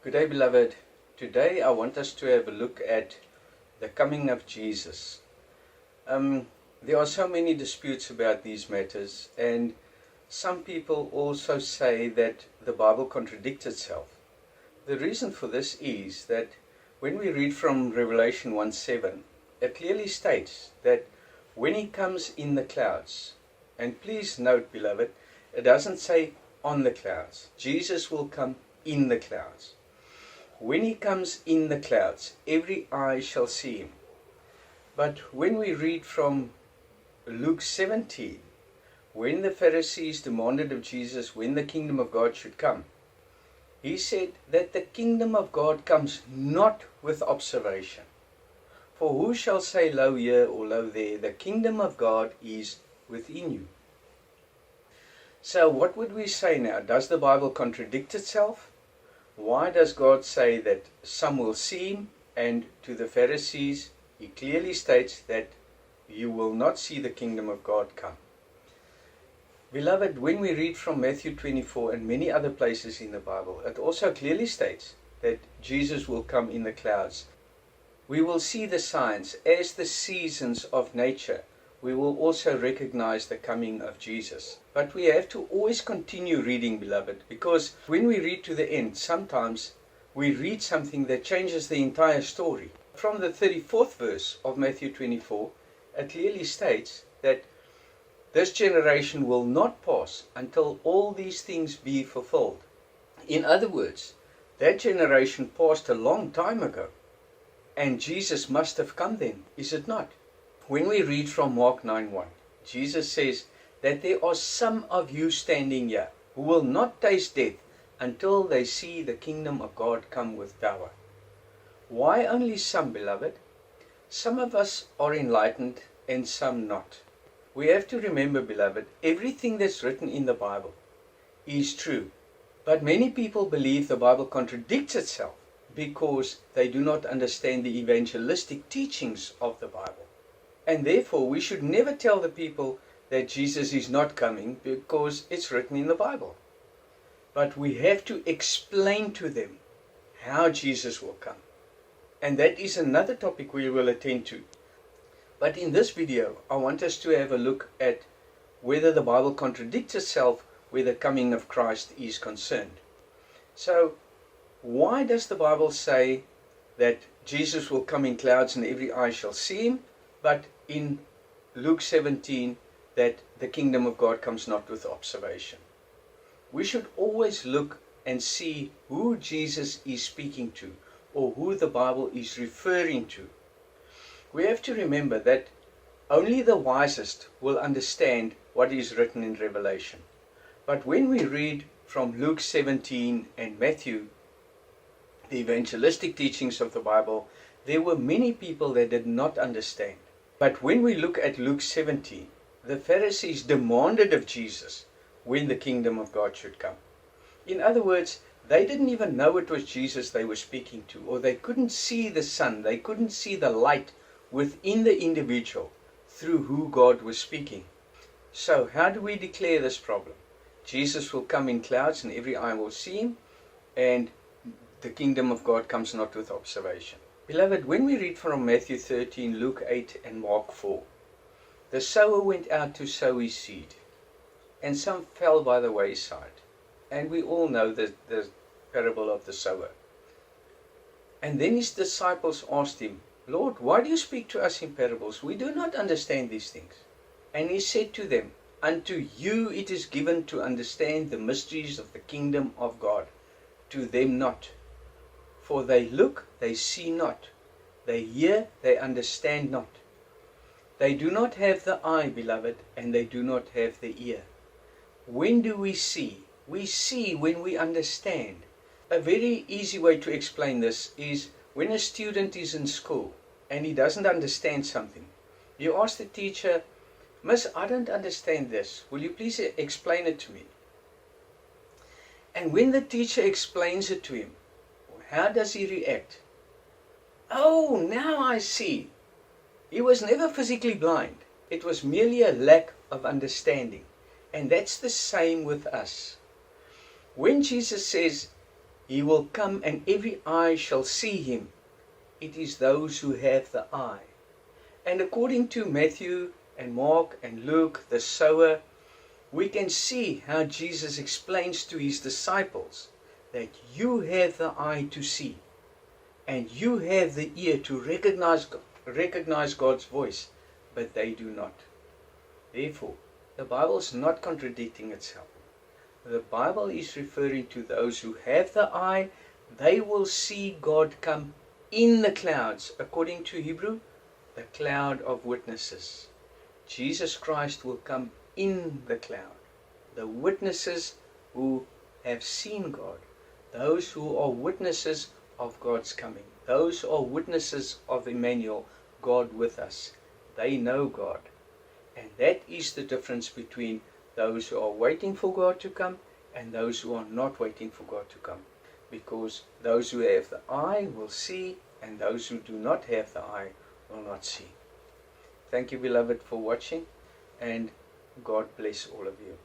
Good day, beloved. Today I want us to have a look at the coming of Jesus. There are so many disputes about these matters, and some people also say that the Bible contradicts itself. The reason for this is that when we read from Revelation 1:7, it clearly states that when he comes in the clouds, and please note, beloved, it doesn't say on the clouds. Jesus will come in the clouds. When he comes in the clouds, every eye shall see him. But when we read from Luke 17, when the Pharisees demanded of Jesus when the kingdom of God should come, he said that the kingdom of God comes not with observation. For who shall say, lo here or lo there? The kingdom of God is within you. So what would we say now? Does the Bible contradict itself? Why does God say that some will see him, and to the Pharisees he clearly states that you will not see the kingdom of God come? Beloved, when we read from Matthew 24 and many other places in the Bible, it also clearly states that Jesus will come in the clouds. We will see the signs as the seasons of nature. We will also recognize the coming of Jesus. But we have to always continue reading, beloved, because when we read to the end, sometimes we read something that changes the entire story. From the 34th verse of Matthew 24, it clearly states that this generation will not pass until all these things be fulfilled. In other words, that generation passed a long time ago, and Jesus must have come then, is it not? When we read from Mark 9:1, Jesus says that there are some of you standing here who will not taste death until they see the kingdom of God come with power. Why only some, beloved? Some of us are enlightened and some not. We have to remember, beloved, everything that's written in the Bible is true. But many people believe the Bible contradicts itself because they do not understand the evangelistic teachings of the Bible. And therefore, we should never tell the people that Jesus is not coming because it's written in the Bible. But we have to explain to them how Jesus will come. And that is another topic we will attend to. But in this video, I want us to have a look at whether the Bible contradicts itself where the coming of Christ is concerned. So, why does the Bible say that Jesus will come in clouds and every eye shall see him, but in Luke 17 that the kingdom of God comes not with observation? We should always look and see who Jesus is speaking to, or who the Bible is referring to. We have to remember that only the wisest will understand what is written in Revelation. But when we read from Luke 17 and Matthew, the evangelistic teachings of the Bible, there were many people that did not understand. But when we look at Luke 17, the Pharisees demanded of Jesus when the kingdom of God should come. In other words, they didn't even know it was Jesus they were speaking to, or they couldn't see the sun, they couldn't see the light within the individual through who God was speaking. So how do we declare this problem? Jesus will come in clouds and every eye will see him, and the kingdom of God comes not with observation. Beloved, when we read from Matthew 13, Luke 8 and Mark 4, the sower went out to sow his seed, and some fell by the wayside. And we all know the parable of the sower. And then his disciples asked him, Lord, why do you speak to us in parables? We do not understand these things. And he said to them, unto you it is given to understand the mysteries of the kingdom of God, to them not. For they look, they see not. They hear, they understand not. They do not have the eye, beloved, and they do not have the ear. When do we see? We see when we understand. A very easy way to explain this is when a student is in school and he doesn't understand something. You ask the teacher, Miss, I don't understand this. Will you please explain it to me? And when the teacher explains it to him, how does he react? Oh, now I see. He was never physically blind. It was merely a lack of understanding. And that's the same with us. When Jesus says, He will come and every eye shall see him. It is those who have the eye. And according to Matthew and Mark and Luke, the sower, we can see how Jesus explains to his disciples that you have the eye to see and you have the ear to recognize God's voice, but they do not. Therefore, the Bible is not contradicting itself. The Bible is referring to those who have the eye. They will see God come in the clouds, according to Hebrew, the cloud of witnesses. Jesus Christ will come in the cloud. The witnesses who have seen God, those who are witnesses of God's coming, those who are witnesses of Emmanuel, God with us. They know God. And that is the difference between those who are waiting for God to come and those who are not waiting for God to come. Because those who have the eye will see, and those who do not have the eye will not see. Thank you, beloved, for watching, and God bless all of you.